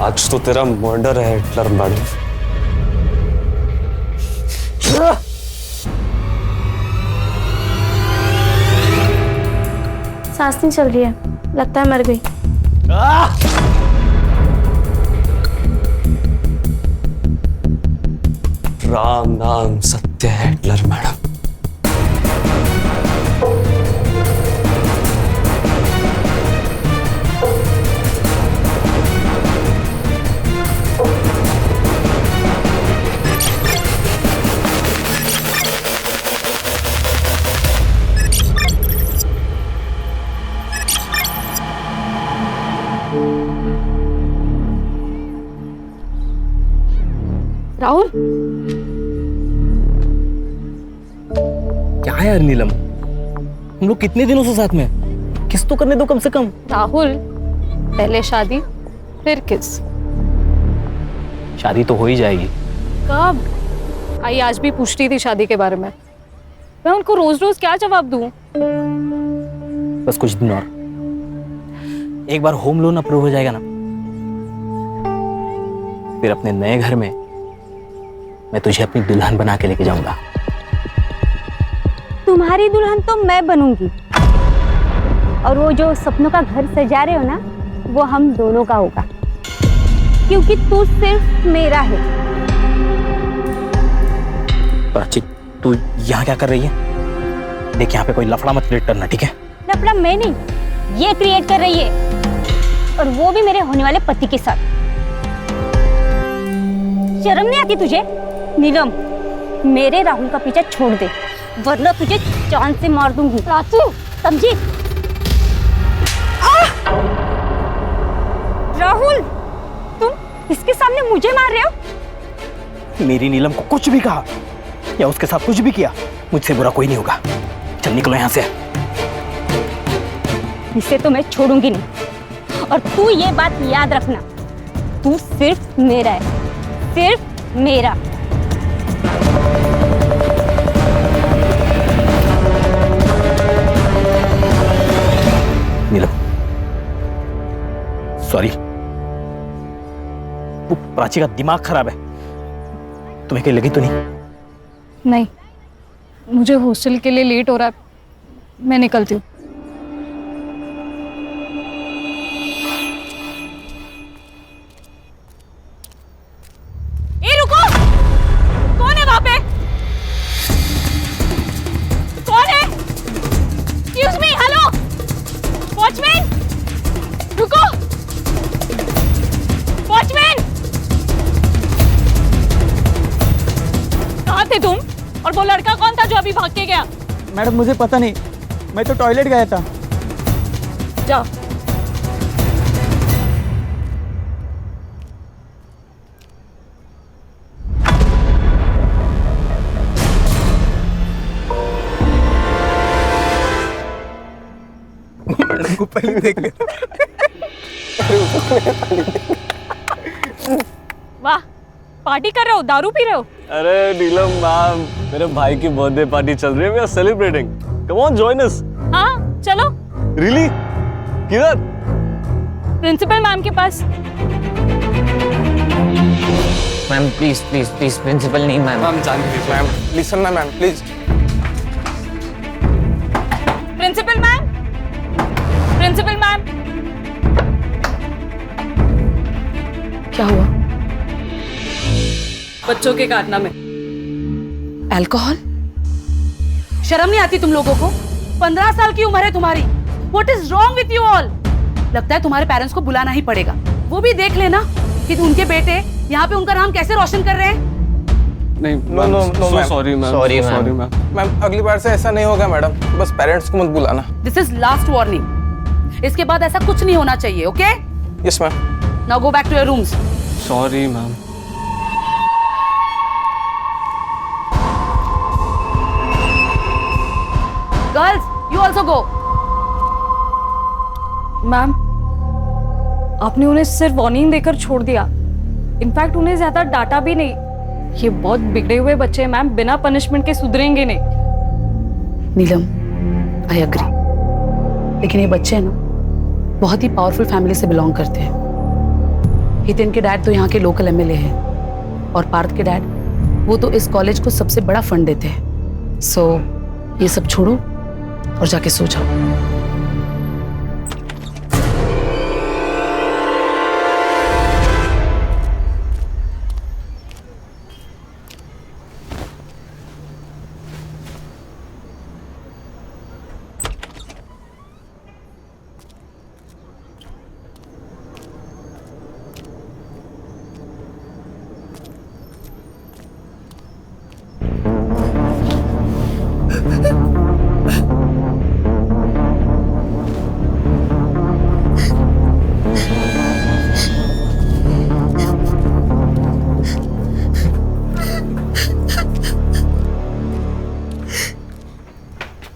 आज तो तेरा मर्डर है हिटलर मैडम। सांस नहीं चल रही है, लगता है मर गई। राम नाम सत्य है हिटलर मैडम। राहुल, क्या है यार नीलम, हम लोग कितने दिनों से साथ में हैं? किस तो करने दो कम से कम। राहुल, पहले शादी फिर किस। शादी तो हो ही जाएगी। कब? आई आज भी पूछ रही थी शादी के बारे में। मैं उनको रोज रोज क्या जवाब दूं? बस कुछ दिन और, एक बार होम लोन अप्रूव हो जाएगा ना, फिर अपने नए घर में मैं तुझे अपनी दुल्हन बना के लेके जाऊंगा। तुम्हारी दुल्हन तो मैं बनूंगी, और वो जो सपनों का घर सजा रहे हो ना, वो हम दोनों का होगा, क्योंकि तू सिर्फ मेरा है। प्राची, तू यहाँ क्या कर रही है? देख, यहाँ पे कोई लफड़ा मत क्रिएट करना, ठीक है? लफड़ा मैं नहीं, ये क्रिएट कर रही है, और वो भी मेरे होने वाले पति के साथ। शर्म नहीं आती तुझे? नीलम, मेरे राहुल का पीछा छोड़ दे, वरना तुझे चांद से मार दूंगी। प्राची, समझी? राहुल, तुम इसके सामने मुझे मार रहे हो? मेरी नीलम को कुछ भी कहा या उसके साथ कुछ भी किया, मुझसे बुरा कोई नहीं होगा। चल निकलो यहाँ से। इसे तो मैं छोड़ूंगी नहीं, और तू ये बात याद रखना, तू सिर्फ मेरा है, सिर्फ मेरा। नीलम, सॉरी, वो प्राची का दिमाग खराब है। तुम्हें कहीं लगी तो नहीं? नहीं, मुझे हॉस्टल के लिए लेट हो रहा है, मैं निकलती हूँ। ए रुको, कौन है वहां पे? कौन है? एक्सक्यूज मी, हेलो वॉचमैन, रुको, वॉचमैन, कहाँ थे तुम? और वो लड़का कौन था जो अभी भाग के गया? मैडम मुझे पता नहीं, मैं तो टॉयलेट गया था। जाओ। मैडम को पहले देख ले। वाह, पार्टी कर रहे हो, दारू पी रहे हो? अरे नीलम मैम, मेरे भाई की बर्थडे पार्टी चल रही है, we are celebrating. Come on, join us. हाँ चलो। रियली? किधर? प्रिंसिपल मैम के पास। Ma'am please please please, principal नहीं ma'am. Ma'am Janvi, ma'am listen ना ma'am please. Principal ma'am, principal ma'am. क्या हुआ? बच्चों के कारनामे, अल्कोहल? शर्म नहीं आती तुम लोगों को? 15 साल की उम्र है तुम्हारी। What is wrong with you all? लगता है तुम्हारे पेरेंट्स को बुलाना ही पड़ेगा। वो भी देख लेना कि उनके बेटे यहाँ पे उनका नाम कैसे रोशन कर रहे हैं। नहीं, no sorry ma'am, Sorry, sorry ma'am. Ma'am. Ma'am अगली बार से ऐसा नहीं होगा मैडम, बस पेरेंट्स को मत बुलाना। This is last warning. इसके बाद ऐसा कुछ नहीं होना चाहिए, okay? Yes ma'am. Now go back to your rooms. Sorry ma'am. Girls, you also go. Ma'am आपने उन्हें सिर्फ वार्निंग देकर छोड़ दिया। इनफैक्ट उन्हें ज्यादा डांटा भी नहीं। ये बहुत बिगड़े हुए बच्चे हैं मैम, बिना पनिशमेंट के सुधरेंगे नहीं। नीलम, आई एग्री, लेकिन ये बच्चे हैं ना, बहुत ही पावरफुल फैमिली से बिलोंग करते हैं। हितेन के डैड तो यहाँ के लोकल एमएलए हैं और पार्थ के डैड वो तो इस कॉलेज को सबसे बड़ा फंड देते हैं। सो ये सब छोड़ो और जाके सो जाओ।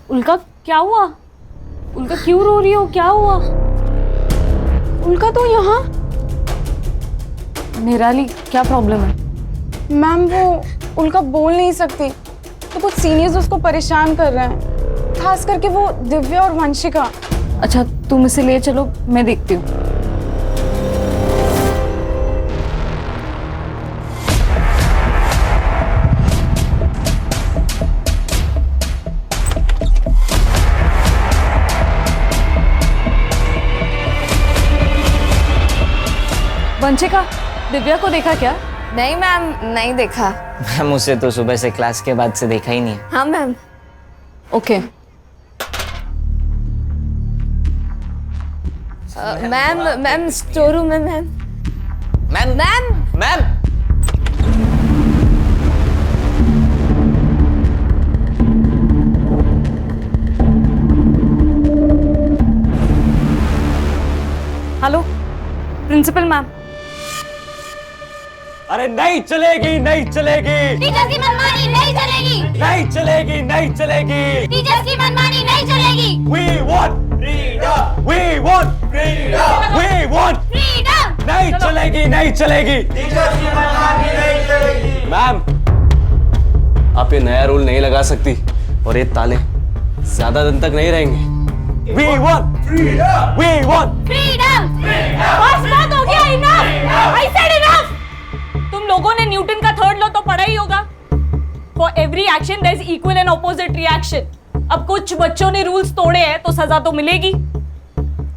उल्का क्या हुआ? उल्का क्यों रो रही हो? क्या हुआ? उल्का तो यहाँ। निराली क्या प्रॉब्लम है? मैम वो उल्का बोल नहीं सकती तो कुछ सीनियर्स उसको परेशान कर रहे हैं, खास करके वो दिव्या और वंशिका। अच्छा तुम इसे ले चलो, मैं देखती हूँ। वंशिका, दिव्या को देखा क्या? नहीं मैम, नहीं देखा। मैम उसे तो सुबह से क्लास के बाद से देखा ही नहीं है। हाँ ma'am. Okay. Ma'am store room में। Ma'am ma'am ma'am ma'am hello principal ma'am. अरे नहीं चलेगी, नहीं चलेगी, टीचर्स की मनमानी नहीं चलेगी। नहीं चलेगी, नहीं चलेगी। टीचर्स की मनमानी नहीं चलेगी। We want freedom. We want freedom. We want freedom. नहीं चलेगी, नहीं चलेगी। मैम, आप ये नया रूल नहीं लगा सकती और ये ताले ज्यादा दिन तक नहीं रहेंगे। We want freedom. We want freedom. बस बात हो गया, इनफ। I said enough। तुम लोगों ने न्यूटन का थर्ड लॉ तो पढ़ा ही होगा। For every action there is equal and opposite reaction. अब कुछ बच्चों ने रूल्स तोड़े हैं तो सजा तो मिलेगी।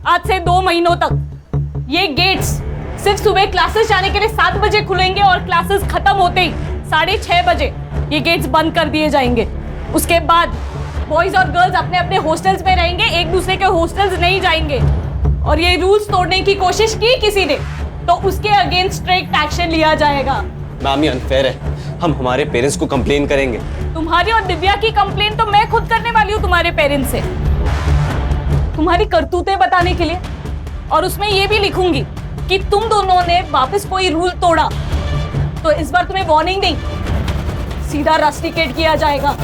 आज से 2 महीनों तक ये गेट्स सिर्फ सुबह क्लासेस जाने के लिए 7 बजे खुलेंगे और क्लासेस खत्म होते ही 6:30 बजे ये गेट्स बंद कर दिए जाएंगे। उसके बाद बॉयज और गर्ल्स अपने अपने हॉस्टल्स में रहेंगे, एक दूसरे के हॉस्टल्स नहीं जाएंगे। और ये रूल्स तोड़ने की कोशिश की किसी ने तो उसके अगेंस्ट स्ट्रिक्ट एक्शन लिया जाएगा। मैम ये अनफेयर है, हम हमारे पेरेंट्स को कंप्लेन करेंगे। तुम्हारी और दिव्या की कंप्लेन तो मैं खुद करने वाली हूँ तुम्हारे पेरेंट्स से, तुम्हारी करतूतें बताने के लिए। और उसमें ये भी लिखूंगी कि तुम दोनों ने वापस कोई रूल तोड़ा तो इस बार तुम्हें वार्निंग नहीं, सीधा रस्टिकेट किया जाएगा।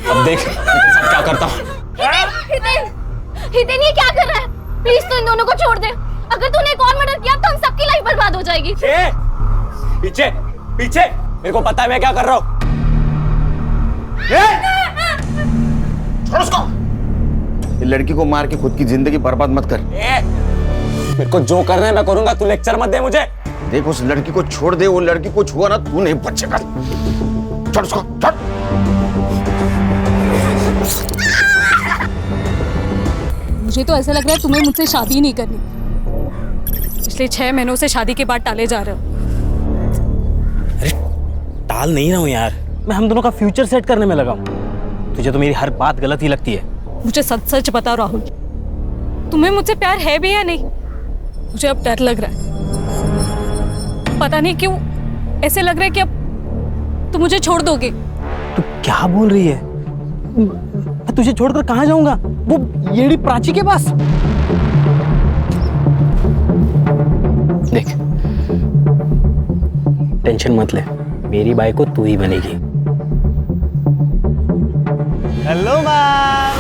अब देख मैं क्या करता हूँ। हितेन ये क्या कर रहा है? प्लीज तू इन दोनों को छोड़ दे। अगर तूने एक और मर्डर किया तो हम सबकी लाइफ बर्बाद हो जाएगी। पीछे पीछे, मेरे को पता है मैं क्या कर रहा हूँ। छोड़ उसको। ये लड़की को मार के खुद की जिंदगी बर्बाद मत कर। मेरे को जो करना है मैं करूंगा, तू लेक्चर मत दे मुझे। देख उस लड़की को छोड़ दे, वो लड़की को छुआ ना तू नहीं बचेगा। छोड़ उसको, छोड़। मुझे तो ऐसा लग रहा है तुम्हें मुझसे शादी नहीं करनी। पिछले 6 महीनों से शादी के बाद टाले जा रहे हो। अरे टाल नहीं रहा हूँ यार, मैं हम दोनों का फ्यूचर सेट करने में लगा हूँ। तुझे तो मेरी हर बात गलत ही लगती है। मुझे सच सच बताओ राहुल, तुम्हें मुझसे प्यार है भी या नहीं? मुझे अब डर लग रहा है, पता नहीं क्यों ऐसे लग रहा है कि अब तुम मुझे छोड़ दोगे। तू क्या बोल रही है? मैं तुझे छोड़कर कहाँ जाऊंगा? वो येड़ी प्राची के पास। देख टेंशन मत ले, मेरी बाई को तू ही बनेगी। Hello ma'am.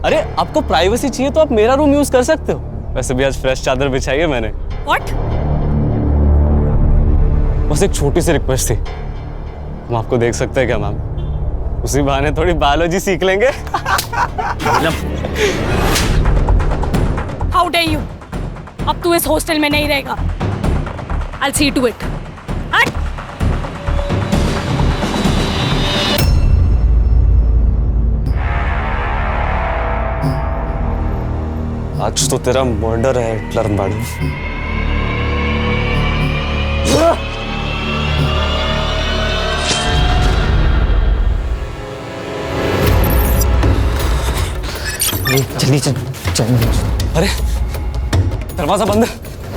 अरे आपको प्राइवेसी चाहिए तो आप मेरा रूम यूज कर सकते हो। वैसे भी आज फ्रेश चादर बिछाई है मैंने। व्हाट? बस एक छोटी सी रिक्वेस्ट थी, हम आपको देख सकते हैं क्या मैम? उसी बहाने थोड़ी बायोलॉजी सीख लेंगे। हाउ डे यू, अब तू इस हॉस्टल में नहीं रहेगा। I'll see to it. हट। आज तो तेरा मर्डर है हिटलर मैडम। जल्दी चल चल। अरे दरवाजा बंद है,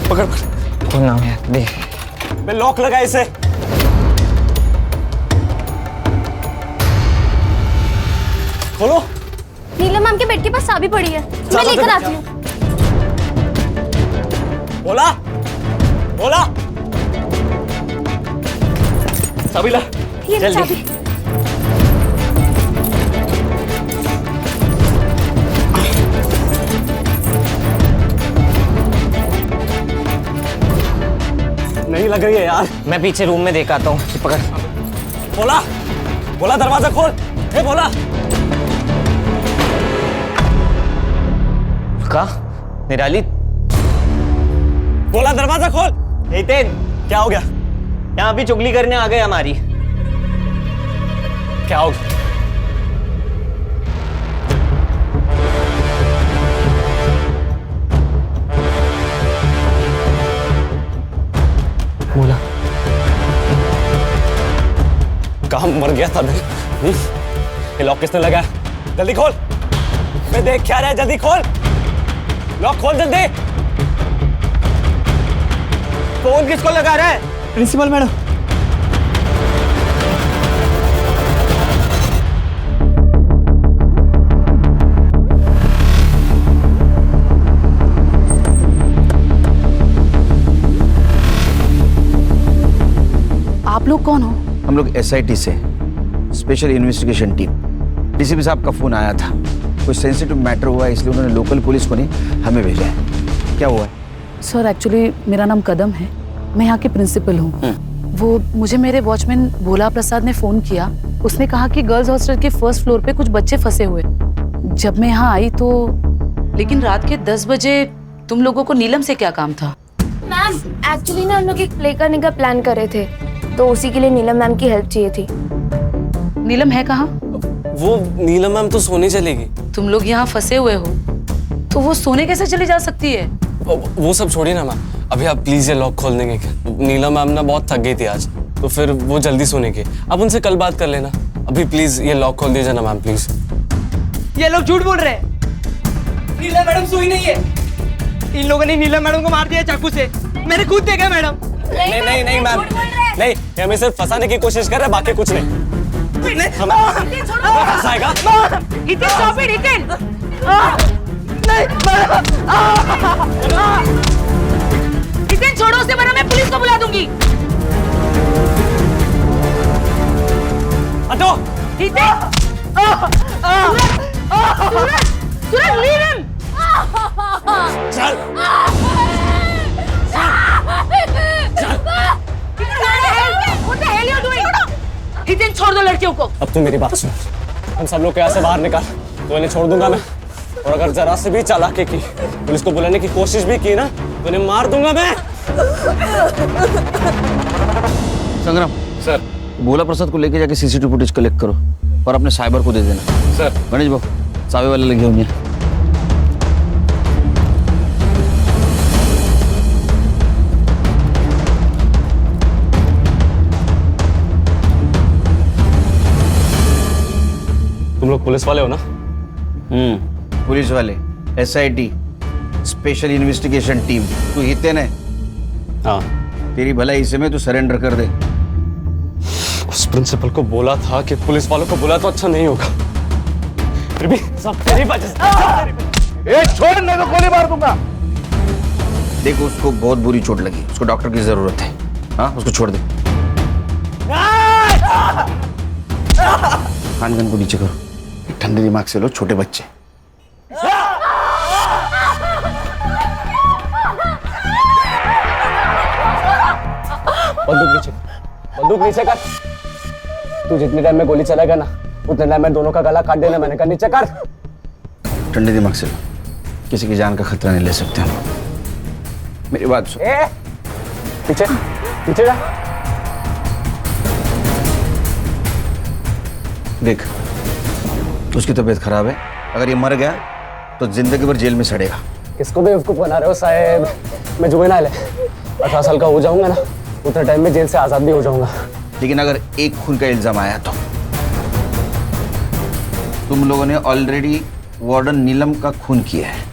पकड़ पकड़। खोलना है दे। मैं लॉक लगा इसे। खोलो। नीलम मैम के बेड के पास चाबी पड़ी है, मैं लेकर आती हूँ। बोला बोला चाबी ला। ये लो चाबी। नहीं लग रही है यार। मैं पीछे रूम में देख आता हूँ, पकड़। बोला बोला दरवाजा खोल। ए बोला। का निराली, बोला दरवाजा खोल। नितिन क्या हो गया? यहाँ भी चुगली करने आ गए हमारी। क्या हो गया? बोला कहाँ मर गया था मैं? ये लॉक किसने लगाया? जल्दी खोल। मैं देख क्या रहा है, जल्दी खोल। लॉक खोल जल्दी। फोन किसको लगा रहा है? Principal madam. आप लोग कौन हो? हम लोग SIT से, स्पेशल इन्वेस्टिगेशन टीम। डीसीपी साहब का फोन आया था, कोई सेंसिटिव मैटर हुआ है, इसलिए उन्होंने लोकल पुलिस को नहीं हमें भेजा है। क्या हुआ है? सर एक्चुअली मेरा नाम कदम है, मैं यहाँ की प्रिंसिपल हूँ। वो मुझे मेरे वॉचमैन भोला प्रसाद ने फोन किया। उसने कहा कि गर्ल्स हॉस्टल के फर्स्ट फ्लोर पे कुछ बच्चे फंसे हुए। जब मैं यहाँ आई तो लेकिन रात के 10 बजे तुम लोगों को नीलम से क्या काम था? मैम एक्चुअली ना हम लोग एक प्ले करने का प्लान कर रहे थे, तो उसी के लिए नीलम मैम की हेल्प चाहिए थी। नीलम है कहाँ? वो नीलम मैम तो सोने चलेगी। तुम लोग यहाँ फंसे हुए हो तो वो सोने कैसे चली जा सकती है? वो सब छोड़िए ना मैम, अभी आप प्लीज ये लॉक खोल देंगे क्या? नीलम मैम ना बहुत थक गई थी आज, तो फिर वो जल्दी सोने की। आप उनसे कल बात कर लेना। अभी प्लीज ये लॉक खोल दीजिए ना मैम, प्लीज। ये लोग झूठ बोल रहे हैं। नीलम मैडम सोई नहीं है। इन लोगों ने नीलम मैडम को मार दिया चाकू से। मैंने खुद देखा मैडम। नहीं नहीं नहीं मैम, नहीं, ये हमें सिर्फ फंसाने की कोशिश कर रहे हैं, बाकी कुछ नहीं। फंसाएगा? हितेन छोड़ो उसे, वरना मैं पुलिस को बुला दूंगी। हटो। हितेन! सूरज leave him! चल। What the hell you doing? Hiten छोड़ दो लड़कियों को। अब तू मेरी बात सुन, हम सब लोग को यहाँ से बाहर निकाल, तो इन्हें छोड़ दूंगा मैं। और अगर जरा से भी चालाकी की, पुलिस को बुलाने की कोशिश भी की ना, तो इन्हें मार दूंगा मैं। संग्राम सर। भोला प्रसाद को लेके जाके CCTV फुटेज कलेक्ट करो और अपने साइबर को दे देना। सर। गणेश बाबू चाबी वाले लगे होंगे। तुम लोग पुलिस वाले हो ना? पुलिस वाले, SIT, स्पेशल इन्वेस्टिगेशन टीम। तू हितेन है? हाँ। तेरी भलाई इसे में तू सरेंडर कर दे। उस प्रिंसिपल को बोला था कि पुलिस वालों को बुला तो अच्छा नहीं होगा, फिर भी सब तेरी वजह से। छोड़, नहीं तो गोली मार दूंगा। देखो उसको बहुत बुरी चोट लगी, उसको डॉक्टर की जरूरत है। हाँ, उसको छोड़ दे। कान गन को नीचे करो, ठंडे दिमाग से लो, छोटे बच्चे। बंदूक नीचे कर। तू जितने टाइम में गोली चलाएगा ना, उतने टाइम में दोनों का गला काट देना। मैंने कहा नीचे कर। ठंडे दिमाग से किसी की जान का खतरा नहीं ले सकते हम। मेरी बात सुन। पीछे पीछे जा। देख, उसकी तबीयत खराब है, अगर ये मर गया तो जिंदगी भर जेल में सड़ेगा। किसको बेवकूफ बना रहे हो साहब? मैं जुवेनाइल है, 18 साल का हो जाऊंगा ना, उतने टाइम में जेल से आजाद भी हो जाऊंगा। लेकिन अगर एक खून का इल्जाम आया तो तुम लोगों ने ऑलरेडी वार्डन नीलम का खून किया है।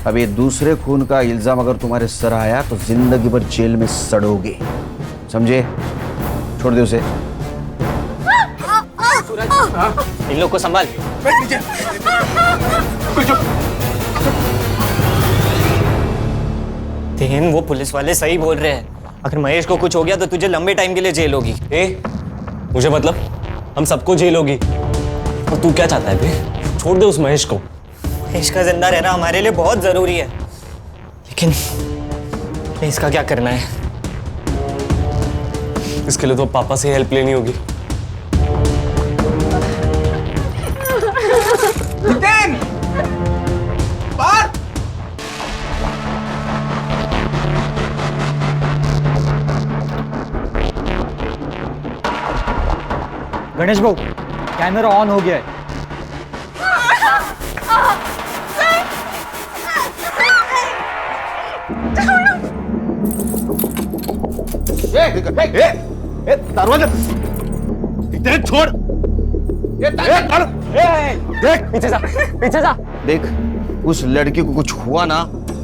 अब ये दूसरे खून का इल्जाम अगर तुम्हारे सर आया तो जिंदगी भर जेल में सड़ोगे, समझे? छोड़ दे उसे। इन लोग को संभाल। तेन, वो पुलिस वाले सही बोल रहे हैं। अगर महेश को कुछ हो गया तो तुझे लंबे टाइम के लिए जेल होगी। मुझे मतलब हम सबको जेल होगी। और तू क्या चाहता है बे? छोड़ दे उस महेश को। महेश का जिंदा रहना हमारे लिए बहुत जरूरी है, लेकिन इसका क्या करना है? इसके लिए तो पापा से हेल्प लेनी होगी। गणेश भाऊ, कैमरा ऑन हो गया है। दरवाजा छोड़। देख पीछे जा, पीछे जा। देख, उस लड़की को कुछ हुआ ना।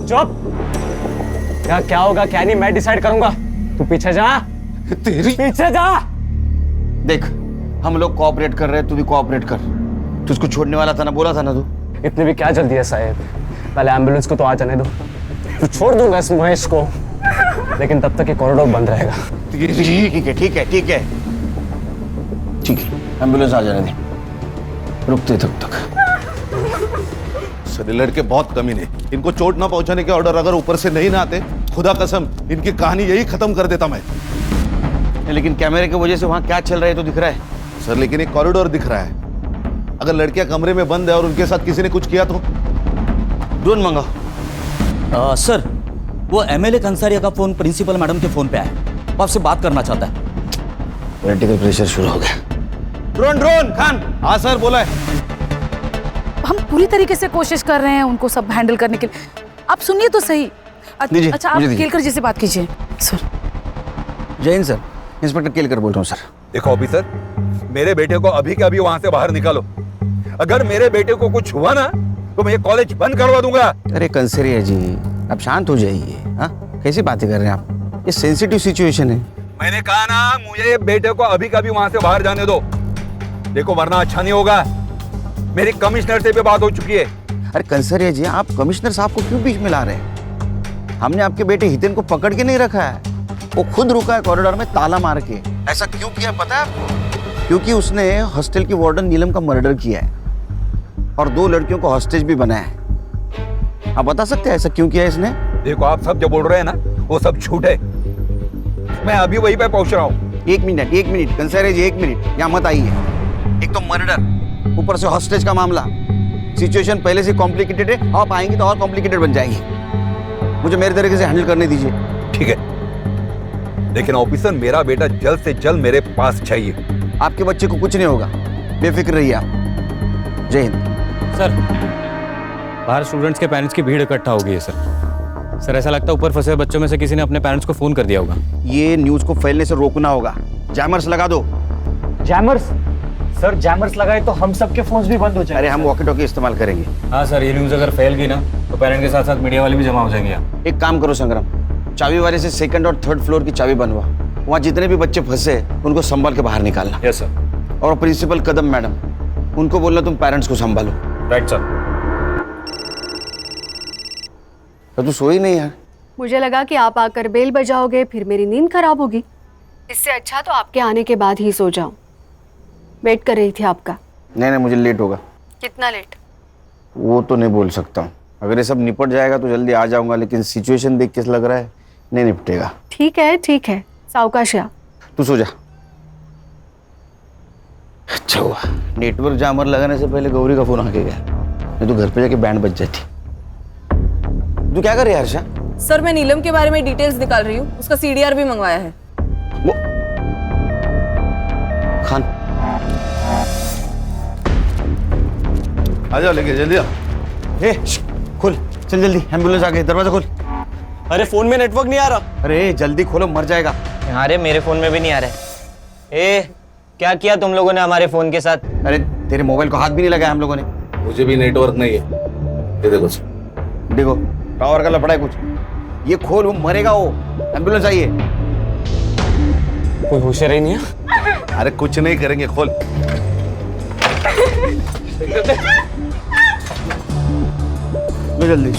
चुप। क्या होगा क्या नहीं मैं डिसाइड करूंगा। तू पीछे जा। तेरी पीछे जा। देख, हम लोग कोऑपरेट कर रहे हैं, तू भी कोऑपरेट कर। तू उसको छोड़ने वाला था ना, बोला था ना तू। इतनी भी क्या जल्दी है साहब? पहले एम्बुलेंस को तो आ जाने दो। तू छोड़ दूंगा इस महेश को, लेकिन तब तक ये कॉरिडोर बंद रहेगा। ठीक है, ठीक है, ठीक है, ठीक है। एम्बुलेंस आ जाने दे, रुकते तब तक। सर, लड़के बहुत कमीने, इनको चोट ना पहुंचाने के ऑर्डर अगर ऊपर से नहीं ना आते, खुदा कसम इनकी कहानी यही खत्म कर देता मैं। लेकिन कैमरे की वजह से वहां क्या चल रहा है तो दिख रहा है सर। लेकिन एक कॉरिडोर दिख रहा है। अगर लड़कियां कमरे में बंद है और उनके साथ किसी ने कुछ किया तो? ड्रोन मंगाओ। सर, वो एमएलए कंसारिया का फोन प्रिंसिपल मैडम के फोन पे आया, वो आपसे बात करना चाहता है। पॉलिटिकल प्रेशर शुरू हो गया। ड्रोन खान। हाँ सर, बोला है। हम पूरी तरीके से कोशिश कर रहे हैं उनको सब हैंडल करने के लिए। आप सुनिए तो सही। अच्छा, आप केलकर जी से बात कीजिए। सर। जय हिंद सर, इंस्पेक्टर केलकर बोल रहा हूँ सर। देखो ऑफिसर, मेरे बेटे को अभी के अभी वहां से बाहर निकालो। अगर मेरे बेटे को कुछ हुआ ना तो मैं ये कॉलेज बंद करवा दूंगा। अरे कंसरिया जी, आप शांत हो जाइए। हाँ, कैसी बातें कर रहे हैं आप? ये सेंसिटिव सिचुएशन है। मैंने कहा ना, मुझे बेटे को अभी कभी वहां से बाहर जाने दो। देखो, वरना अच्छा नहीं होगा। मेरी कमिश्नर से भी बात हो चुकी है। अरे कंसरिया जी, आप कमिश्नर साहब को क्यों बीच में ला रहे हैं? हमने आपके बेटे हितेन को पकड़ के नहीं रखा है, वो खुद रुका है कॉरिडोर में ताला मार के। ऐसा क्यों किया पता है आपको? क्योंकि उसने हॉस्टल की वार्डन नीलम का मर्डर किया है और 2 लड़कियों को हॉस्टेज भी बनाया है। आप बता सकते हैं ऐसा क्यों किया है इसने? देखो, आप सब जो बोल रहे हैं ना, वो सब झूठ है। मैं अभी वहीं पे पहुंच रहा हूँ। एक मिनट कंसरिया जी, 1 मिनट यहाँ मत आइए। एक तो मर्डर, ऊपर से हॉस्टेज का मामला। सिचुएशन पहले से कॉम्प्लिकेटेड है, आप आएंगे तो और कॉम्प्लिकेटेड बन जाएगी। मुझे मेरे तरीके से हैंडल करने दीजिए। ठीक है, लेकिन ऑफिसर, मेरा बेटा जल्द से जल्द मेरे पास चाहिए। आपके बच्चे को कुछ नहीं होगा, बेफिक्र रहिए आप। जय हिंद। सर, बाहर स्टूडेंट्स के पेरेंट्स की भीड़ इकट्ठा हो गई है सर। ऐसा लगता है ऊपर फंसे बच्चों में से किसी ने अपने पेरेंट्स को फोन कर दिया होगा। ये न्यूज को फैलने से रोकना होगा। जैमर्स लगा दो। जैमर्स? सर, जैमर्स लगाए तो हम सबके फोन्स भी बंद हो जाएंगे। अरे हम वॉकी टॉकी इस्तेमाल करेंगे। हाँ सर, ये न्यूज़ अगर फैल गई ना तो पेरेंट के साथ साथ मीडिया वाले भी जमा हो जाएंगे यहाँ। एक काम करो संग्राम, चाबी वाले से 2nd और 3rd फ्लोर की चाबी बनवा। वहाँ जितने भी बच्चे फंसे उनको संभाल के बाहर निकालना। Yes sir. और प्रिंसिपल कदम मैडम, उनको बोलना तुम पेरेंट्स को संभालो। Right sir. तो तू सोई नहीं यार? मुझे लगा कि आप आकर बेल बजाओगे, फिर मेरी नींद खराब होगी। इससे अच्छा तो आपके आने के बाद ही सो जाऊं। वेट कर रही थी आपका। नहीं, मुझे लेट होगा। कितना लेट? वो तो नहीं बोल सकता हूँ। अगर ये सब निपट जाएगा तो जल्दी आ जाऊंगा, लेकिन सिचुएशन देख के लग रहा है नहीं निपटेगा। ठीक है, सावकाश। तू सो जा। अच्छा हुआ नेटवर्क जामर लगाने से पहले गौरी का फोन आके गया, नहीं तो घर पे जाके बैंड बज जाती। तू क्या कर रही है हर्षा? सर मैं नीलम के बारे में डिटेल्स निकाल रही हूँ, उसका सीडीआर भी मंगवाया है। वो खान आ जाओ, लेके जल्दी आओ। खोल, चल जल्दी, एम्बुलेंस आ गई, दरवाजा खोल। अरे फोन में नेटवर्क नहीं आ रहा। अरे जल्दी खोलो, मर जाएगा। अरे मेरे फोन में भी नहीं आ रहा है। ए क्या किया तुम लोगों ने हमारे फोन के साथ? अरे तेरे मोबाइल को हाथ भी नहीं लगाया हम लोगों ने। मुझे भी नेटवर्क नहीं है। ये देखो टावर का लफड़ा है कुछ। ये खोल, वो मरेगा वो। एम्बुलेंस आई है। कोई होशियार ही नहीं है। अरे कुछ नहीं करेंगे, खोल। जल्दी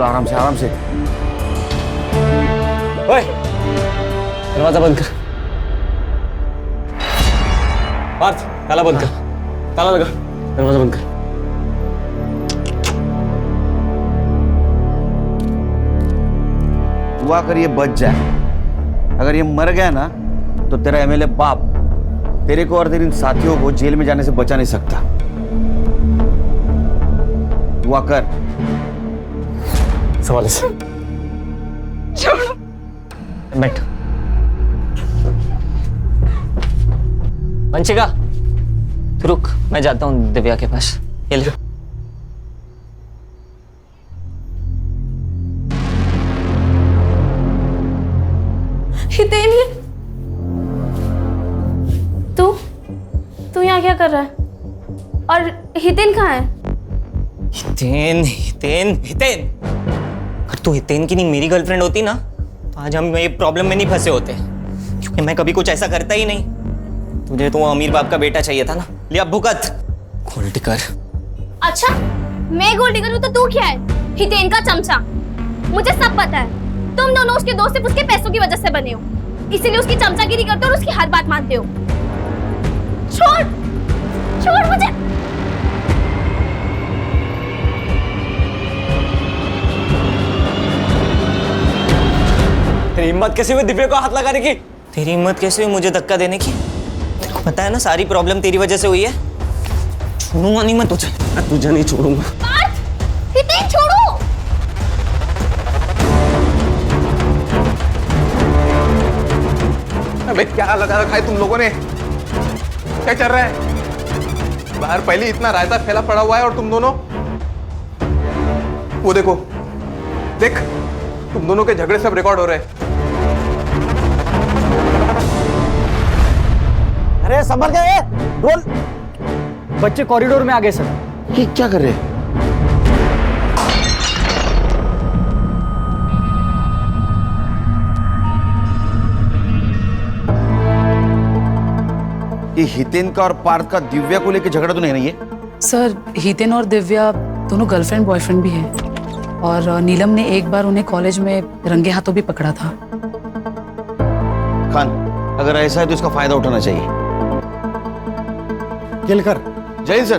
आराम से, आराम से। ओए, दरवाजा बंद कर। पार्थ, ताला बंद कर। ताला लगा, दरवाजा बंद कर। दुआ कर ये बच जाए। अगर ये मर गया ना तो तेरा एमएलए बाप तेरे को और तेरे इन साथियों को जेल में जाने से बचा नहीं सकता। दुआ कर। सवाल से बैठ। वंशिका तू रुक, मैं जाता हूँ दिव्या के पास। ये ले। हितेन, तू यहाँ क्या कर रहा है? और हितेन कहाँ है? हितेन हितेन हितेन, अगर तू हितेन की नहीं मेरी गर्लफ्रेंड होती ना तो आज हम ये प्रॉब्लम में नहीं फंसे होते, क्योंकि मैं कभी कुछ ऐसा करता ही नहीं। तुझे तो वो अमीर बाप का बेटा चाहिए था ना। ले अब भुगत। गोल्ड कर। अच्छा, मैं गोल्डी करूँ तो तू क्या है? हितेन का चमचा। मुझे सब पता है। तुम दोनों उसके दोस्त सिर्फ उसके पैसों की वजह से बने हो, इसीलिए उसकी चमचागिरी करते हो और उसकी हर बात मानते हो। छोड़, छोड़ मुझे। तेरी हिम्मत कैसे हुई दिव्या को हाथ लगाने की? तेरी हिम्मत कैसे हुई मुझे धक्का देने की? तेरे को पता है ना सारी प्रॉब्लम तेरी वजह से हुई है। छोड़ूंगा नहीं मैं तुझे। मैं तुझे नहीं छोड़ूंगा। हितेन छोड़ो। अबे क्या लगा रखा है तुम लोगों ने? क्या चल रहा है बाहर? पहले इतना रायता फैला पड़ा हुआ है और तुम दोनों वो देखो, देख तुम दोनों के झगड़े सब रिकॉर्ड हो रहे हैं। अरे संभल गए, रोल। बच्चे कॉरिडोर में आ गए सर। ये क्या कर रहे हैं? ये हितेन का और पार्थ का दिव्या को लेकर झगड़ा तो नहीं है? सर हितेन और दिव्या दोनों गर्लफ्रेंड बॉयफ्रेंड भी हैं और नीलम ने एक बार उन्हें कॉलेज में रंगे हाथों भी पकड़ा था। खान, अगर ऐसा है तो इसका फायदा उठाना चाहिए। केलकर। जय सर।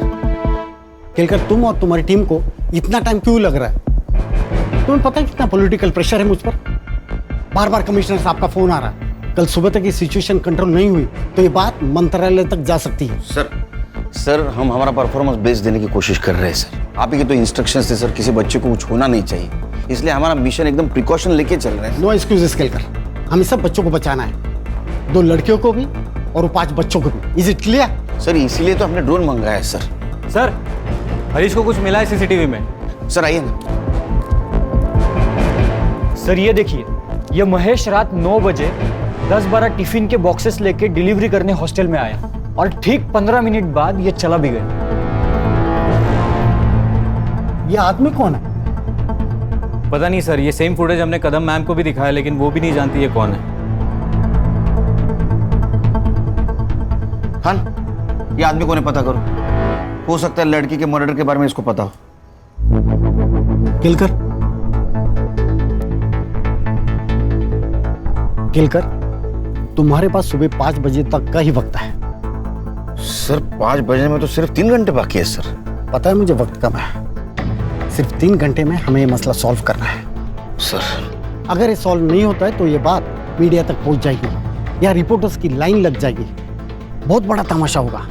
केलकर, तुम और तुम्हारी टीम को इतना टाइम क्यों लग रहा है? तुम्हें पता है कितना पॉलिटिकल प्रेशर है मुझ पर? बार बार कमिश्नर साहब का फोन आ रहा है। कल सुबह तक ये सिचुएशन कंट्रोल नहीं हुई तो ये बात मंत्रालय तक जा सकती है। सर हम हमारा परफॉर्मेंस बेस देने की कोशिश कर रहे हैं सर। आप ही के तो इंस्ट्रक्शंस थे सर, किसी बच्चे को कुछ होना नहीं चाहिए, इसलिए हमारा मिशन एकदम प्रिकॉशन लेके चल रहे हैं। नो एक्सक्यूजेस केलकर, हमें सब बच्चों को बचाना है, 2 लड़कियों को भी और 5 बच्चों को भी। Is it clear? सर इसीलिए तो हमने ड्रोन मंगाया है सर। सर हरीश को कुछ मिला है सीसीटीवी में। सर आइए ना। सर ये देखिए, ये महेश रात 9 बजे 10-12 टिफिन के बॉक्सेस लेके डिलीवरी करने हॉस्टल में आया और ठीक 15 मिनट बाद ये चला भी गया। ये आदमी कौन है? पता नहीं सर, ये सेम फुटेज हमने कदम मैम को भी दिखाया लेकिन वो भी नहीं जानती ये कौन है। खान, ये आदमी कौन है पता करो, हो सकता है लड़की के मर्डर के बारे में इसको पता हो। केलकर, केलकर, तुम्हारे पास सुबह 5 बजे तक का ही वक्त है। सर 5 बजे में तो सिर्फ 3 घंटे बाकी है सर। पता है मुझे वक्त कम है, सिर्फ 3 घंटे में हमें ये मसला सॉल्व करना है। सर अगर ये सॉल्व नहीं होता है तो ये बात मीडिया तक पहुंच जाएगी या रिपोर्टर्स की लाइन लग जाएगी। बहुत बड़ा तमाशा होगा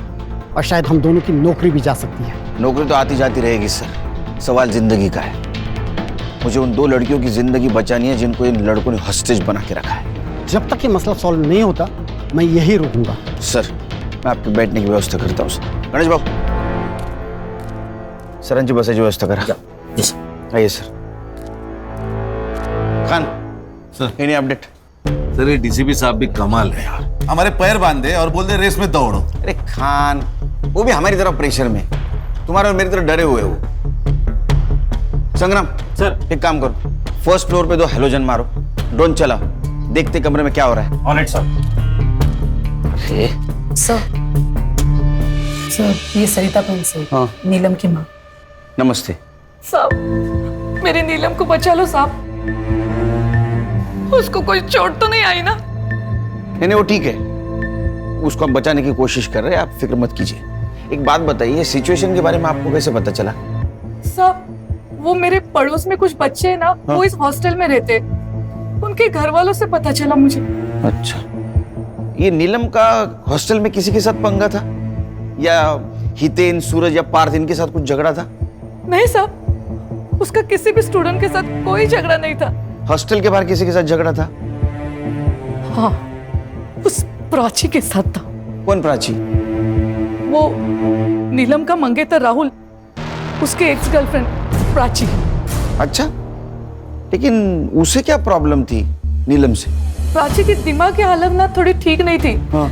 और शायद हम दोनों की नौकरी भी जा सकती है। नौकरी तो आती जाती रहेगी सर, सवाल जिंदगी का है। मुझे उन 2 लड़कियों की जिंदगी बचानी है जिनको इन लड़कों ने हॉस्टेज बना के रखा है। जब तक ये मसला सॉल्व नहीं होता मैं यही रुकूंगा। सर मैं आपके बैठने की व्यवस्था करता हूँ। गणेश बाबू, सरांची बसायची व्यवस्था करा। आइए सर। खान सर, इन्हें अपडेट। सर ये डीसीपी साहब भी कमाल है यार, हमारे पैर बांधे और बोल दे रेस में दौड़ो। अरे खान, वो भी हमारी तरफ प्रेशर में, तुम्हारे और मेरी तरफ डरे हुए हो। संग्राम सर, एक काम करो, फर्स्ट फ्लोर पे 2 हेलोजन मारो, ड्रोन चलाओ, देखते कमरे में क्या हो रहा है। On it sir. सर ये सरिता प्रिंस हाँ। नीलम की माँ। नमस्ते। साहब मेरे नीलम को बचा लो साहब, उसको कोई चोट तो नहीं आई ना? नहीं वो ठीक है, उसको हम बचाने की कोशिश कर रहे हैं, आप फिक्र मत कीजिए। एक बात बताइए, सिचुएशन के बारे में आपको कैसे पता चला? साहब वो मेरे पड़ोस में कुछ बच्चे हैं ना, हाँ? वो इस हॉस्टल में रहते, उनके घर वालों से पता चला मुझे। अच्छा, ये नीलम का हॉस्टल में किसी के साथ पंगा था या हितेन, सूरज या पार्थ इनके साथ कुछ झगड़ा था? नहीं साहब, उसका किसी भी स्टूडेंट के साथ कोई झगड़ा नहीं था। हॉस्टल के बाहर किसी के साथ झगड़ा था? हाँ, उस प्राची के साथ था। कौन प्राची? वो नीलम का मंगेतर राहुल, उसके एक्स गर्लफ्रेंड प्राची। अच्छा, लेकिन उसे क्या प्रॉब्लम थी नीलम से? प्राची की दिमाग की हालत ना थोड़ी ठीक नहीं थी। हाँ।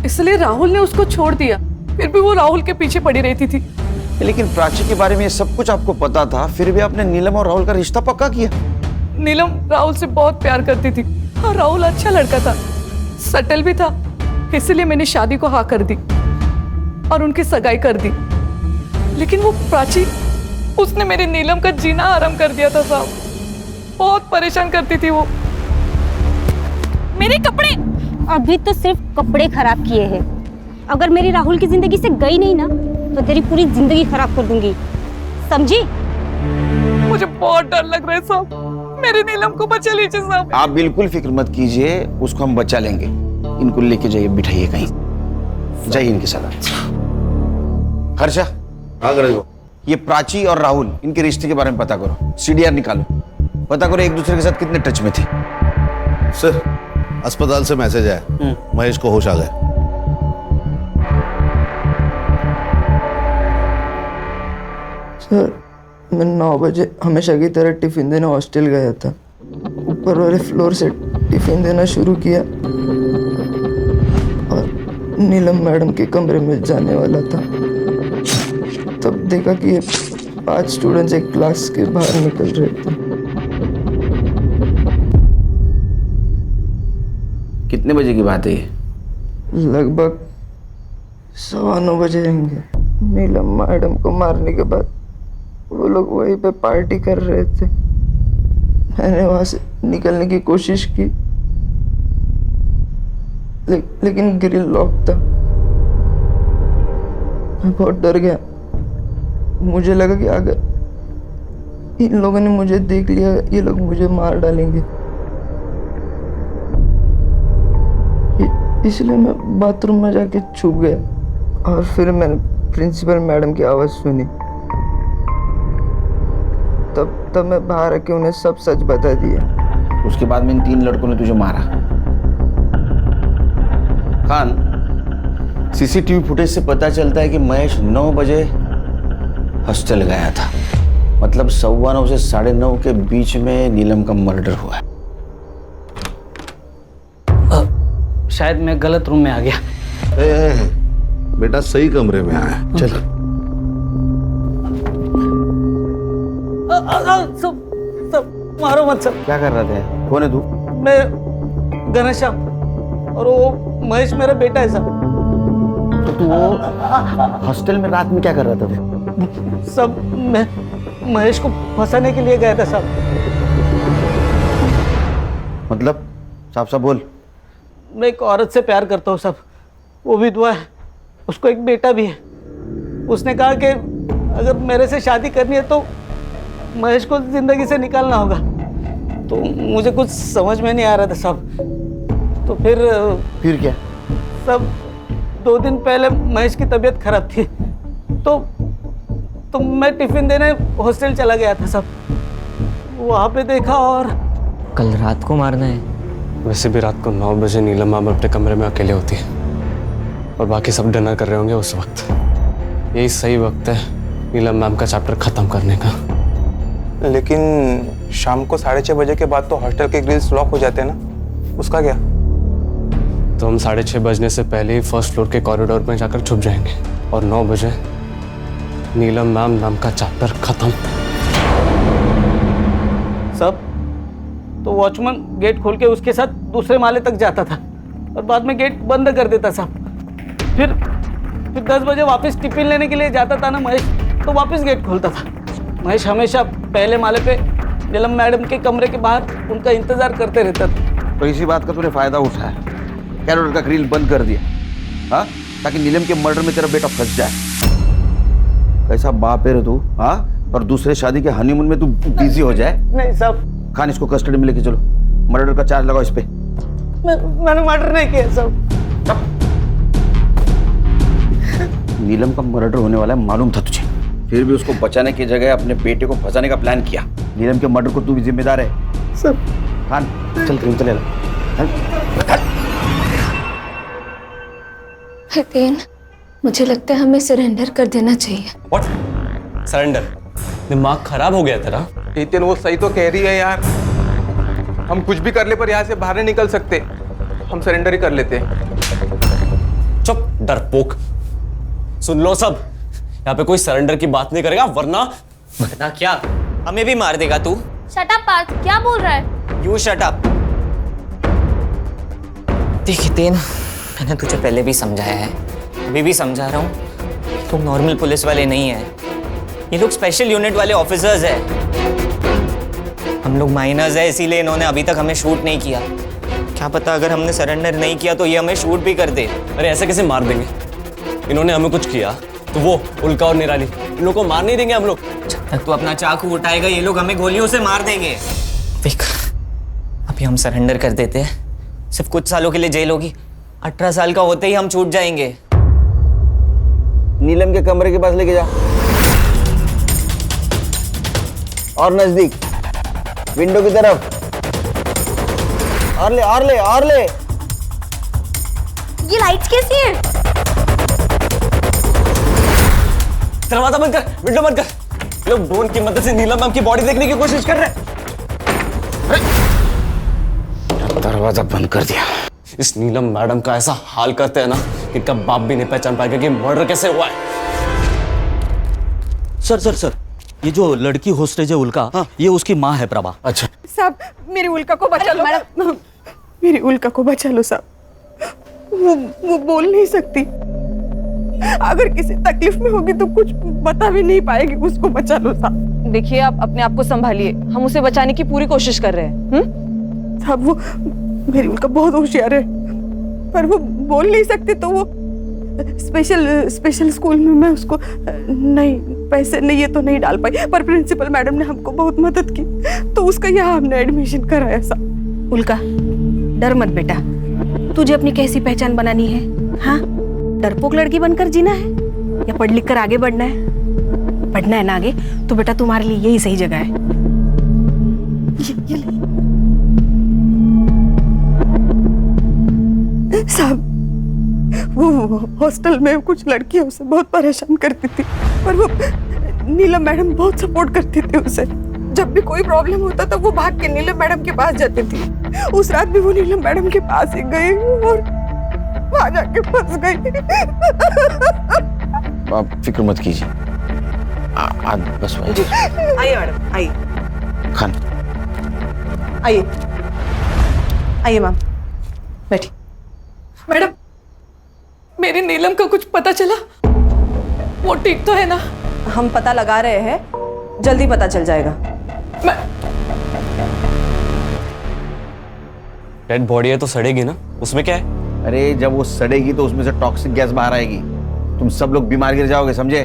इसलिए राहुल ने उसको छोड़ दिया, फिर भी वो राहुल के पीछे पड़ी रहती थी। लेकिन प्राची के बारे में ये सब कुछ आपको पता था, फिर भी आपने नीलम और राहुल का रिश्ता पक्का किया? नीलम राहुल से बहुत प्यार करती थी और राहुल अच्छा लड़का था, सटल भी था, इसलिए मैंने शादी को हाँ कर दी और उनकी सगाई कर दी। लेकिन वो प्राची, उसने मेरी नीलम का जीना आराम कर दिया था साहब, बहुत परेशान करती थी वो। मेरे कपड़े अभी तो सिर्फ कपड़े खराब किए हैं, अगर मेरी राहुल की जिंदगी से गई नहीं ना तो तेरी पूरी जिंदगी खराब कर दूंगी, समझी? मुझे बहुत डर लग रहा है साहब, मेरी नीलम को बचा लीजिए साहब। आप बिल्कुल फिक्र मत कीजिए, उसको हम बचा लेंगे। इनको लेके जाइए, बिठाइए कहीं, जाइए इनके साथ। हर्षा, ये प्राची और राहुल, इनके रिश्ते के बारे में पता करो, सीडीआर निकालो, पता करो एक दूसरे के साथ कितने टच में थे। सर अस्पताल से मैसेज आया, महेश को होश आ गया। सर मैं 9 बजे हमेशा की तरह टिफिन देने हॉस्टल गया था, ऊपर वाले फ्लोर से टिफिन देना शुरू किया और नीलम मैडम के कमरे में जाने वाला था, तब देखा कि ये 5 स्टूडेंट्स एक क्लास के बाहर निकल रहे थे। कितने बजे की बात है ये? लगभग 9:15 बजे होंगे। नीलम मैडम को मारने के बाद वो लोग वहीं पे पार्टी कर रहे थे, मैंने वहां से निकलने की कोशिश की लेकिन ग्रिल लॉक था। मैं बहुत डर गया, मुझे लगा कि अगर इन लोगों ने मुझे देख लिया ये लोग मुझे मार डालेंगे, इसलिए मैं बाथरूम में जाके छुप गया और फिर मैंने प्रिंसिपल मैडम की आवाज़ सुनी। तब मैं बाहर आके उन्हें सब सच बता दिया। उसके बाद में इन 3 लड़कों ने तुझे मारा। खान, सीसीटीवी फुटेज से पता चलता है कि महेश 9 बजे हॉस्टल गया था, मतलब 9:15 से 9:30 के बीच में नीलम का मर्डर हुआ है। शायद मैं गलत रूम में आ गया। बेटा सही कमरे में आया, चल। सब मारो मत सब। क्या कर रहा था? कौन है तू? मैं घनश्याम और वो महेश मेरा बेटा है सब। तो तू वो हॉस्टल में रात में क्या कर रहा था? सब मैं महेश को फंसाने के लिए गया था सब। मतलब साफ साफ बोल। मैं एक औरत से प्यार करता हूँ सब, वो विधवा है, उसको एक बेटा भी है। उसने कहा कि अगर मेरे से शादी करनी है तो महेश को जिंदगी से निकालना होगा। तो मुझे कुछ समझ में नहीं आ रहा था साहब, तो फिर क्या? सब 2 दिन पहले महेश की तबीयत खराब थी, तो मैं टिफिन देने हॉस्टल चला गया था। सब वहाँ पे देखा और कल रात को मारना है? वैसे भी रात को 9 बजे नीलम मैम अपने कमरे में अकेले होती है और बाकी सब डिनर कर रहे होंगे उस वक्त। यही सही वक्त है नीलम मैम का चैप्टर खत्म करने का। लेकिन शाम को 6:30 बजे के बाद तो हॉस्टल के ग्रिल्स लॉक हो जाते हैं ना, उसका क्या? तो हम 6:30 बजने से पहले ही फर्स्ट फ्लोर के कॉरिडोर में जाकर छुप जाएंगे और 9 बजे नीलम मैम नाम का चैप्टर खत्म। सब तो वॉचमैन गेट खोल के उसके साथ दूसरे माले तक जाता था और बाद में गेट बंद कर देता साहब। फिर 10 बजे वापस टिफिन लेने के लिए जाता था ना महेश, तो वापस गेट खोलता था। महेश हमेशा पहले माले पे नीलम मैडम के कमरे के बाहर उनका इंतजार करते रहता था। तो इसी बात का तूने फायदा उठाया, कैरोल का ग्रिल बंद कर दिया, हाँ, ताकि नीलम के मर्डर में तेरा बेटा फंस जाए। कैसा बाप है रे तू, हाँ? और दूसरे शादी के हनीमून में तू बिजी हो जाए। नहीं साहब। खान, इसको कस्टडी में लेके चलो, मर्डर का चार्ज लगाओ इस पे। मैंने मर्डर नहीं किया साहब। नीलम का मर्डर होने वाला है मालूम था तुझे, फिर भी उसको बचाने की जगह अपने बेटे को फंसाने का प्लान किया। नीलम के मर्डर को तू भी जिम्मेदार है सब। खान चल क्रीम चले हितेन, मुझे लगता है हमें सरेंडर कर देना चाहिए। व्हाट? सरेंडर? दिमाग खराब हो गया तेरा? हितेन वो सही तो कह रही है यार, हम कुछ भी कर ले पर यहाँ से बाहर नहीं निकल सकते। हम सरेंडर ही कर लेते हैं। चुप डरपोक। सुन लो सब, यहाँ पे कोई सरेंडर की बात नहीं करेगा वरना क्या हमें भी मार देगा तू? शट अप पार्थ, क्या बोल रहा है? You shut up. देख हितेन, मैंने तुझे पहले भी समझाया है, अभी भी समझा रहा हूँ, तुम नॉर्मल पुलिस वाले नहीं है, ये लोग स्पेशल यूनिट वाले ऑफिसर्स है। हम लोग माइनर्स है, इसीलिए इन्होंने अभी तक हमें शूट नहीं किया। क्या पता अगर हमने सरेंडर नहीं किया तो ये हमें शूट भी कर दे। अरे ऐसे कैसे मार देंगे? इन्होंने हमें कुछ किया तो वो उल्का और निराली इन लोगों को मार नहीं देंगे हम लोग। जब तक तू अपना चाकू उठाएगा ये लोग हमें गोलियों से मार देंगे। देख, अभी हम सरेंडर कर देते हैं, सिर्फ कुछ सालों के लिए जेल होगी, 18 साल का होते ही हम छूट जाएंगे। नीलम के कमरे के पास लेके जा और नजदीक विंडो की तरफ, और ले और ले और ले। ये लाइट्स कैसी है? दरवाजा बंद कर, विंडो बंद कर। लोग ड्रोन की मदद से नीलम मैम की बॉडी देखने की कोशिश कर रहे हैं। दरवाजा बंद कर दिया। इस नीलम मैडम का ऐसा हाल करते हैं ना कि इनका बाप भी नहीं पहचान पाएगा कि मर्डर कैसे हुआ है। सर, ये जो लड़की होस्टेज है उल्का, हाँ, ये उसकी माँ है प्रभा। अच्छा साहब, मेरी उल्का को बचा लो। मेरी उल्का को बचा लो साहब, वो बोल नहीं सकती, अगर किसी तकलीफ में होगी तो कुछ बता भी नहीं पाएगी, उसको बचा लो साहब। देखिए, आप अपने आप को संभालिए, हम उसे बचाने की पूरी कोशिश कर रहे हैं। साहब, वो मेरी उल्का बहुत होशियार है, पर वो बोल नहीं सकती, तो वो स्पेशल स्कूल में मैं उसको नहीं, पैसे नहीं ये तो नहीं डाल पाई, पर प्रिंसिपल मैडम ने हमको बहुत मदद की, तो उसका यहाँ हमने एडमिशन कराया साहब। उल्का, डर मत बेटा, तुझे अपनी कैसी पहचान बनानी है? हाँ, डरपोक लड़की बनकर जीना है या पढ़ लिख कर आगे बढ़ना है? पढ़ना है ना आगे, तो बेटा तुम्हारे लिए यही सही जगह है। ये साहब, वो हॉस्टल में कुछ लड़कियां उसे बहुत परेशान करती थी, पर वो नीलम मैडम बहुत सपोर्ट करती थी उसे। जब भी कोई प्रॉब्लम होता था वो भाग के नीलम मैडम के पास जाती थी। उस रात भी वो नीलम मैडम के पास ही गई और वहां जाके फंस गई। आप फिक्र मत कीजिए, बस आइए मैडम, आइए। खान आइए आइए मैम, बैठिए। मैडम, मेरी नीलम का कुछ पता चला? वो ठीक तो है ना? हम पता लगा रहे हैं, जल्दी पता चल जाएगा। डेड बॉडी है तो सड़ेगी ना, उसमें क्या है? अरे जब वो सड़ेगी तो उसमें से टॉक्सिक गैस बाहर आएगी, तुम सब लोग बीमार गिर जाओगे, समझे?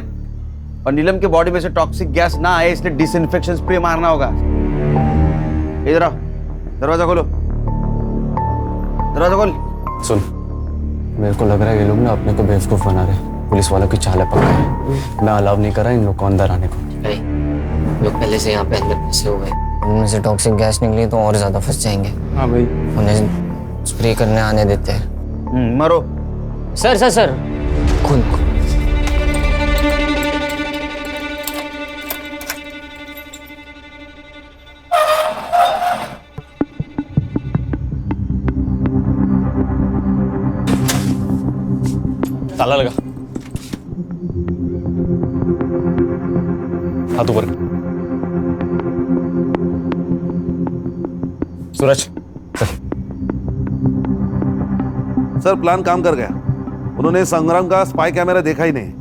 और नीलम के बॉडी में से टॉक्सिक गैस ना आए इसलिए डिसइंफेक्शन स्प्रे मारना होगा। इधर आओ, दरवाजा खोलो। दरवाजा खोल। सुन, मेरे को लग रहा है ये लोग ना अपने को बेवकूफ बना रहे हैं, पुलिस वालों की चालें पकड़ रहे हैं। मैं अलाउ नहीं कर रहा इन लोग को अंदर आने को। अरे लोग पहले से यहाँ पे अंदर फंसे हुए हैं, उनमें से टॉक्सिक गैस निकली तो और ज्यादा फंस जाएंगे। हाँ भाई, उन्हें स्प्रे करने आने देते हैं। मारो। सर सर सर खून ताला लगा। हाथ ऊपर। सूरज सर प्लान काम कर गया। उन्होंने संग्राम का स्पाई कैमरा देखा ही नहीं।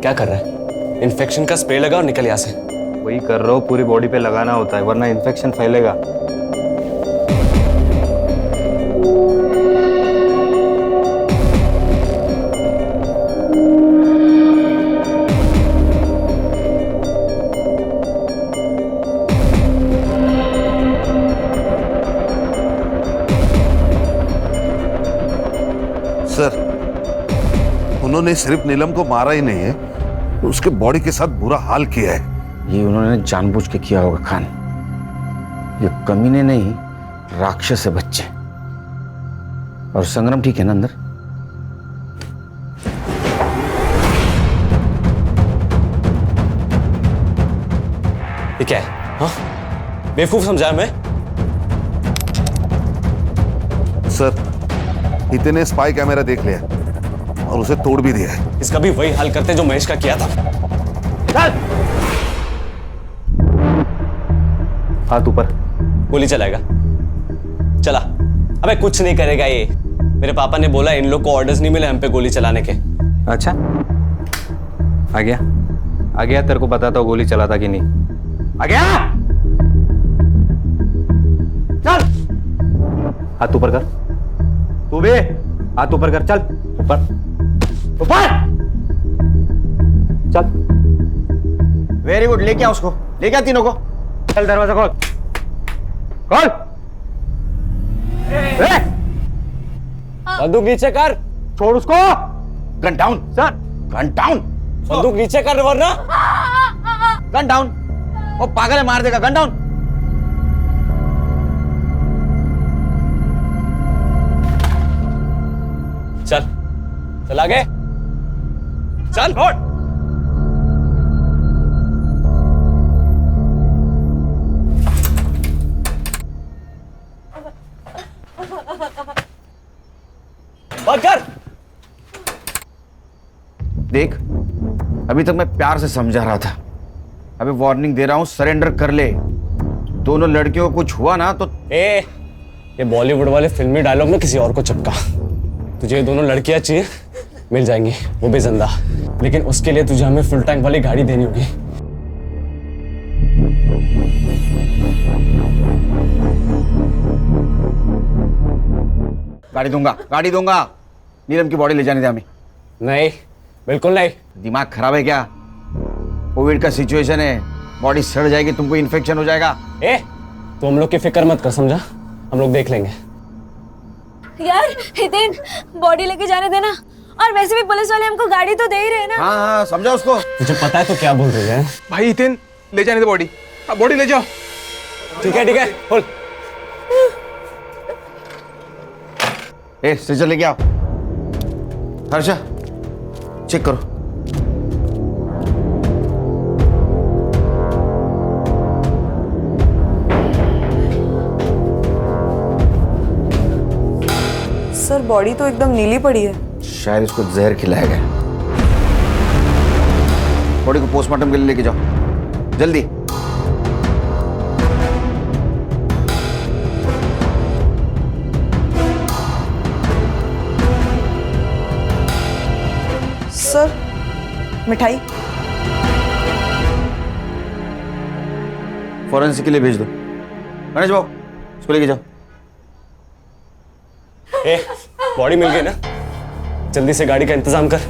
क्या कर रहा है? इन्फेक्शन का स्प्रे लगा और निकल यहाँ से। वही कर रहा हूँ, पूरी बॉडी पे लगाना होता है वरना इन्फेक्शन फैलेगा। सर उन्होंने सिर्फ नीलम को मारा ही नहीं है, उसके बॉडी के साथ बुरा हाल किया है। ये उन्होंने जानबूझ के किया होगा खान। ये कमीने नहीं, राक्षस है बच्चे। और संग्राम ठीक है ना अंदर? ये क्या है? हाँ, बेवकूफ समझा मैं? सर हितेन ने स्पाई कैमरा देख लिया और उसे तोड़ भी दिया है। इसका भी वही हाल करते जो महेश का किया था। चल हाथ ऊपर। गोली चलाएगा? चला। अबे कुछ नहीं करेगा ये। मेरे पापा ने बोला इन लोग को ऑर्डर्स नहीं मिले हम पे गोली चलाने के। अच्छा आ गया तेरे को बताता हूँ गोली चलाता कि नहीं। आ गया। चल हाथ ऊपर कर। तू भी हाथ ऊपर कर। चल ऊपर ऊपर चल। वेरी गुड, लेके आ उसको, लेके आ तीनों को। चल दरवाजा खोल खोल। बंदूक नीचे कर। छोड़ उसको। Gun down sir. Gun down. बंदूक नीचे कर वरना। Gun down. वो पागल है, मार देगा। Gun down. चल चल आगे चल। फोड़। कर। देख, अभी तक मैं प्यार से समझा रहा था, अभी वार्निंग दे रहा हूं, सरेंडर कर ले। दोनों लड़कियों को कुछ हुआ ना तो ये बॉलीवुड वाले फिल्मी डायलॉग में किसी और को चिपका। तुझे ये दोनों लड़कियां चाहिए, मिल जाएंगी, वो भी जिंदा। लेकिन उसके लिए तुझे हमें फुल टैंक वाली गाड़ी देनी होगी। गाड़ी दूंगा। नीलम की बॉडी ले जाने दे हमें। नहीं, बिल्कुल नहीं। दिमाग खराब है क्या? कोविड का सिचुएशन है, बॉडी सड़ जाएगी, तुमको इन्फेक्शन हो जाएगा। तो हम लोग की फिक्र मत कर, समझा? हम लोग देख लेंगे। यार हितेन, बॉडी लेके जाने देना। और वैसे भी पुलिस वाले हमको गाड़ी तो दे ही रहे ना। हाँ समझा उसको। तुझे पता है तो क्या बोल रही है? भाई हितेन, ले जाने दे बॉडी। अब बॉडी ले जाओ। ठीक है बोल। स्ट्रेचर लेके आओ। हर्षा चेक करो। सर बॉडी तो एकदम नीली पड़ी है। शायद इसको जहर खिलाया गया। बॉडी को पोस्टमार्टम के लिए लेके जाओ जल्दी। सर मिठाई फॉरेंसिक के लिए भेज दो। गणेश बाबू इसको लेके जाओ। बॉडी मिल गई ना? जल्दी से गाड़ी का इंतजाम कर,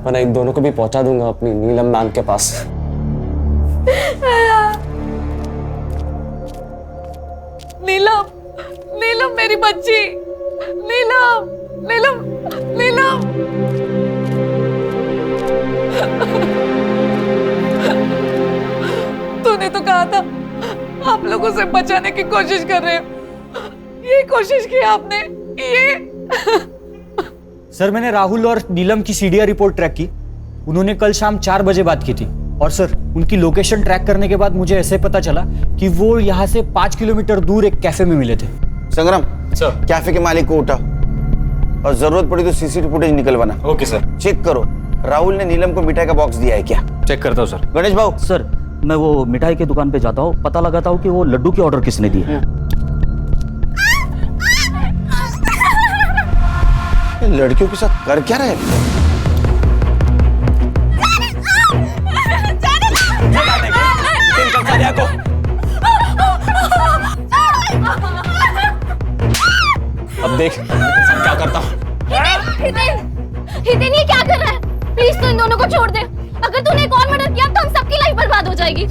वरना इन दोनों को भी पहुंचा दूंगा अपनी नीलम मैम के पास। नीलम, नीलम मेरी बच्ची, नीलम, नीलम, नीलम। तूने तो कहा था आप लोगों से बचाने की कोशिश कर रहे हो, ये कोशिश की आपने, ये। सर मैंने राहुल और नीलम की सीडीआर रिपोर्ट ट्रैक की। उन्होंने कल शाम 4 बजे बात की थी और सर उनकी लोकेशन ट्रैक करने के बाद मुझे ऐसे पता चला कि वो यहाँ से 5 किलोमीटर दूर एक कैफे में मिले थे। संग्राम सर, कैफे के मालिक को उठा और जरूरत पड़ी तो सीसीटीवी फुटेज निकलवाना। Okay sir. चेक करो राहुल ने नीलम को मिठाई का बॉक्स दिया है क्या? चेक करता हूँ सर। गणेश भाऊ सर मैं वो मिठाई की दुकान पे जाता हूँ, पता लगाता हूँ कि वो लड्डू की ऑर्डर किसने दी है। लड़कियों के साथ कर क्या रहे? अब देख क्या करता हूँ। हितेन ये क्या कर रहा है? प्लीज तू इन दोनों को छोड़ दे। अगर तूने एक और मर्डर किया तो हम सबकी लाइफ बर्बाद हो जाएगी।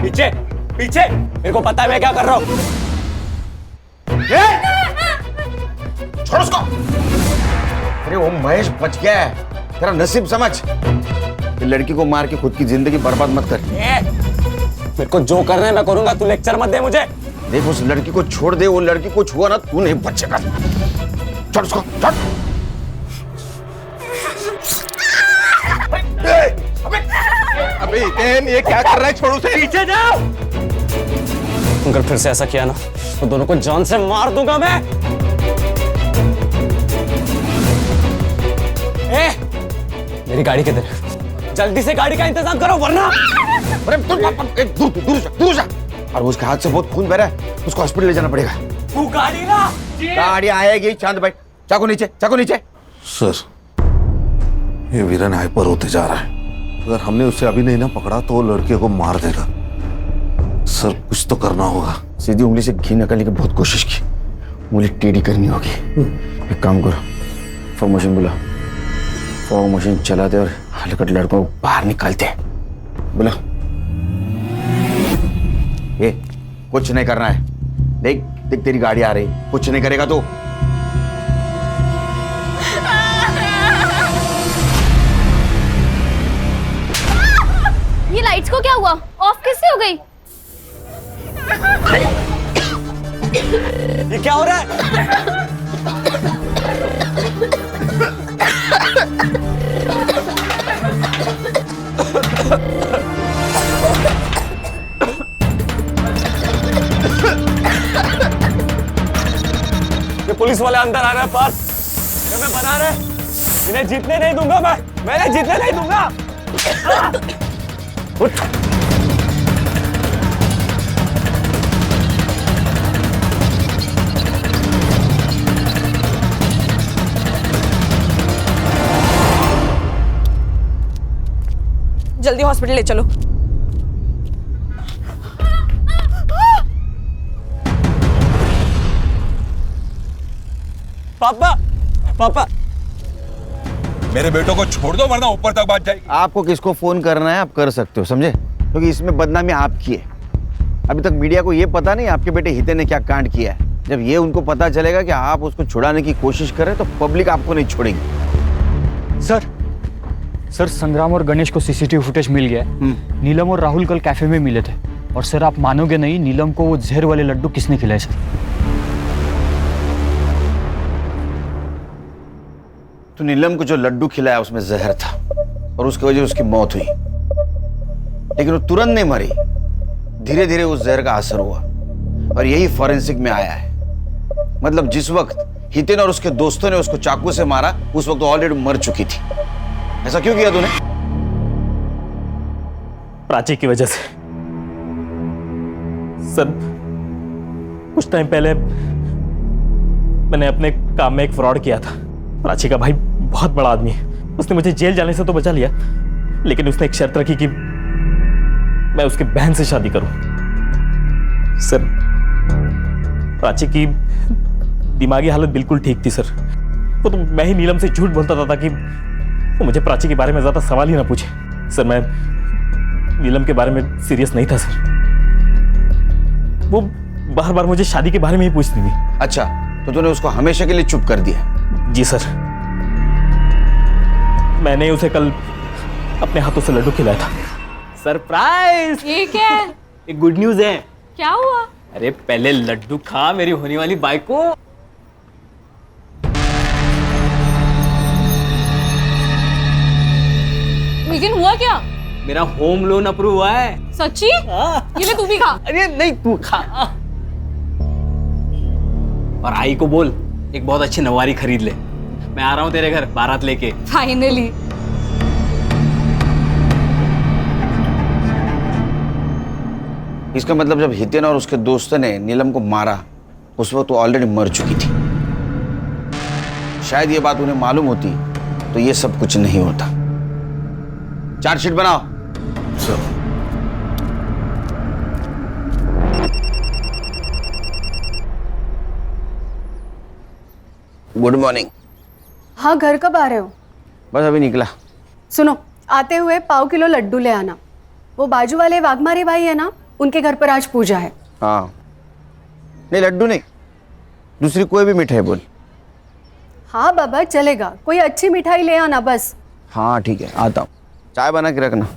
पीछे पीछे, मेरे को पता है मैं क्या कर रहा हूँ। छोड़ उसको। अरे वो महेश बच गया है, तेरा नसीब समझ। ये लड़की को मार के खुद की जिंदगी बर्बाद मत कर। मेरे को जो करना है मैं करूंगा, तू लेक्चर मत दे मुझे। देख उस लड़की को छोड़ दे, वो लड़की को छुआ ना तू नहीं बचेगा। छोड़ उसको, छोड़। अबे हितेन ये क्या कर रहा है? छोड़ उसे। पीछे जाओ। अगर फिर से ऐसा किया ना तो दोनों को जान से मार दूंगा मैं। मेरी गाड़ी किधर है? जल्दी से गाड़ी का इंतजाम करो वरना। अरे दूर जा। और उसके हाथ से बहुत खून बह रहा है, उसको हॉस्पिटल ले जाना पड़ेगा। तू गाड़ी ला। गाड़ी आएगी। चांद भाई चाकू नीचे, चाकू नीचे। सर ये वीरन हाइपर होते जा रहा है। अगर हमने उसे अभी नहीं ना पकड़ा तो वो लड़के को मार देगा। सर कुछ तो करना होगा। सीधी उंगली से घी निकालने की बहुत कोशिश की, उंगली टेढ़ी करनी होगी। एक काम करो, फॉर्म मशीन बुला। फॉर्म मशीन चला दे और हलकट लड़कों को बाहर निकालते हैं। बुला। ये कुछ नहीं करना है। देख देख तेरी गाड़ी आ रही, कुछ नहीं करेगा तो। ये लाइट्स को क्या हुआ? ऑफ कैसे हो गई? ये क्या हो रहा है? ये पुलिस वाले अंदर आ रहे हैं पास। ये मैं बना रहे, इन्हें जीतने नहीं दूंगा मैंने जीतने नहीं दूंगा। उठ। जल्दी हॉस्पिटल ले चलो। पापा मेरे बेटों को छोड़ दो वरना ऊपर तक बात जाएगी। आपको किसको फोन करना है आप कर सकते हो, समझे? क्योंकि इसमें बदनामी आपकी है। अभी तक मीडिया को ये पता नहीं आपके बेटे हितेन ने क्या कांड किया है। जब ये उनको पता चलेगा कि आप उसको छुड़ाने की कोशिश कर रहे हैं तो पब्लिक आपको नहीं छोड़ेगी। सर संग्राम और गणेश को सीसीटीवी फुटेज मिल गया है। नीलम और राहुल कल कैफे में मिले थे और सर आप मानोगे नहीं, नीलम को वो जहर वाले लड्डू किसने खिलाए सर? तो नीलम को जो लड्डू खिलाया उसमें जहर था और उसकी वजह से उसकी मौत हुई, लेकिन वो तुरंत नहीं मरी। धीरे धीरे उस जहर का असर हुआ और यही फॉरेंसिक में आया है। मतलब जिस वक्त हितेन और उसके दोस्तों ने उसको चाकू से मारा उस वक्त ऑलरेडी मर चुकी थी। ऐसा क्यों किया तूने? प्राची की वजह से। सर कुछ टाइम पहले मैंने अपने काम में एक फ्रॉड किया था। प्राची का भाई बहुत बड़ा आदमी है, उसने मुझे जेल जाने से तो बचा लिया, लेकिन उसने एक शर्त रखी कि मैं उसकी बहन से शादी करूं। सर प्राची की दिमागी हालत बिल्कुल ठीक थी सर। वो तो मैं ही नीलम से झूठ बोलता था कि वो मुझे प्राची के बारे में ज्यादा सवाल ही ना पूछे। सर मैं नीलम के बारे में सीरियस नहीं था सर। वो बार बार मुझे शादी के बारे में ही पूछती थी। अच्छा, तो तूने उसको हमेशा के लिए चुप कर दिया? जी सर, मैंने उसे कल अपने हाथों से लड्डू खिलाया था। सरप्राइज! ये क्या है? एक गुड न्यूज है। क्या हुआ? अरे पहले लड्डू खा मेरी होने वाली बाइक को। लेकिन हुआ क्या? मेरा होम लोन अप्रूव हुआ है। सच्ची? ये ले तू भी खा। अरे नहीं, तू खा। और आई को बोल एक बहुत अच्छी नवारी खरीद ले। मैं आ रहा हूँ तेरे घर बारात लेके। फाइनली। इसका मतलब जब हितेन और उसके दोस्तों ने नीलम को मारा उस वक्त वो ऑलरेडी मर चुकी थी। शायद ये बात उन्हें मालूम होती तो ये सब कुछ नहीं होता। चार्जशीट बनाओ। Good morning. हाँ, घर कब आ रहे हो? बस अभी निकला। सुनो, आते हुए 1.5 किलो लड्डू ले आना। वो बाजू वाले वाघमारे भाई है ना, उनके घर पर आज पूजा है। हाँ, नहीं लड्डू नहीं, दूसरी कोई भी मिठाई बोल। हाँ बाबा, चलेगा। कोई अच्छी मिठाई ले आना बस। हाँ ठीक है, आता हूँ। चाय बना के रखना।